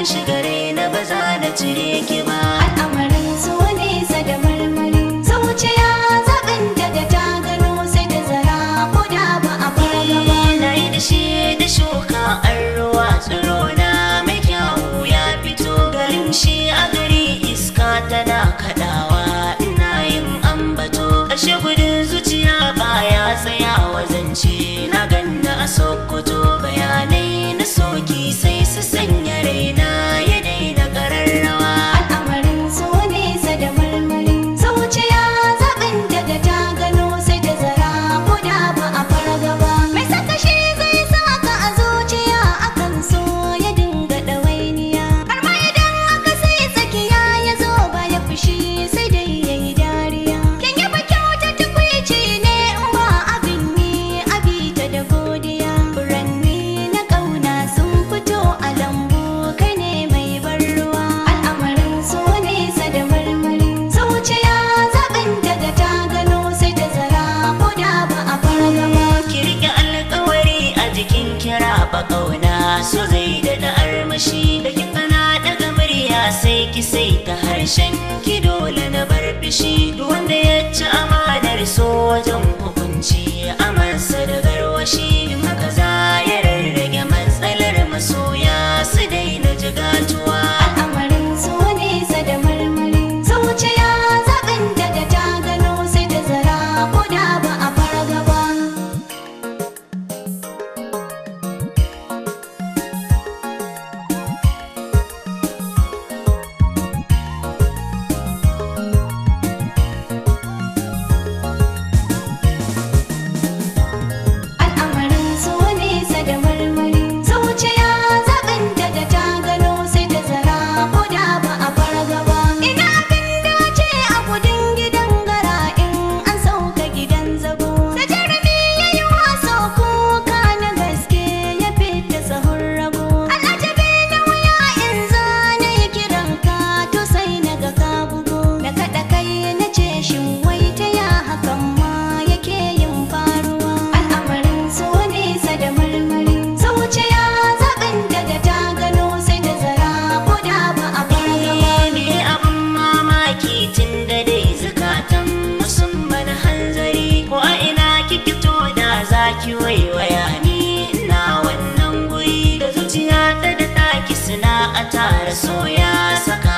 kin shigare na ba za na cire ki ba. Al'amarin so nesa da marmari, zuciya zaɓin daga ta gano sai ta zara ko da ba a fara ba. Na yi da shi da shuka an ruwa tsiro na mai kyawu ya fito garin shi a gari iska tana kaɗawa ina yin ambato. Ashe gudun zuciya baya tsayawa zance na ganna a Sokoto bayanai na soki sai su sanya raina ya daina ƙararrawa. Al'amarin so nesa da marmari, zuciya zaɓin daga ta gano sai ta zara ko da ba a fara gaba. Mai saka shi zai saka a zuciya akan so ya dinga ɗawainiya. Har ma idan aka sai tsakiya ya zo ba ya fushi sai dai ya yi dariya. Kin yaba kyauta tukwici ne in ba abin yi abita da godiya. Furanni na ƙauna sun fito a lambu kai ne mai ban ruwa. Al'amarin so nesa da marmari, zuciya zaɓin daga ta gano sai ta zara ko da ba a fara gaba. Ki riƙe alƙawari a jikin kira ba ƙauna so zai daɗa armashi. Da kin gana daga murya sai ki sai ta harshen ki dole na bar fishi. Duk wanda ya ci amanar so wajen hukunci amansa da garwashi. Haka za ya rarrage matsalar masoya su daina jigatuwa. Al'amarin so nesa da marmari, zuciya zaɓin daga ta gano sai ta zara ko da ba a fara gaba. Al'amarin so nesa da marmari, zuciya zaɓin daga ta gano sai ta zara ko da ba a fara gaba. Ina abin dace a gudun gidan gara in an sauka gidan zago. Da jarumi ya yi waso kuka na gaske ya fita sahun rago. Al'ajabi na wuya in zana yi kiran ka to sai na ga ka bugo. Na kaɗa kai na ce shin wai ta ya hakan ma yake yin faruwa. Al'amarin so nesa da marmari, zuciya zaɓin daga ta gano sai ta zara ko da ba a fara gaba. Me abin mamaki tun da dai zukatan musamman hanzari. Ko a ina kike to da zaki waiwaya ni ina wannan guri. Da zuciya ta da taki suna a tara soya saka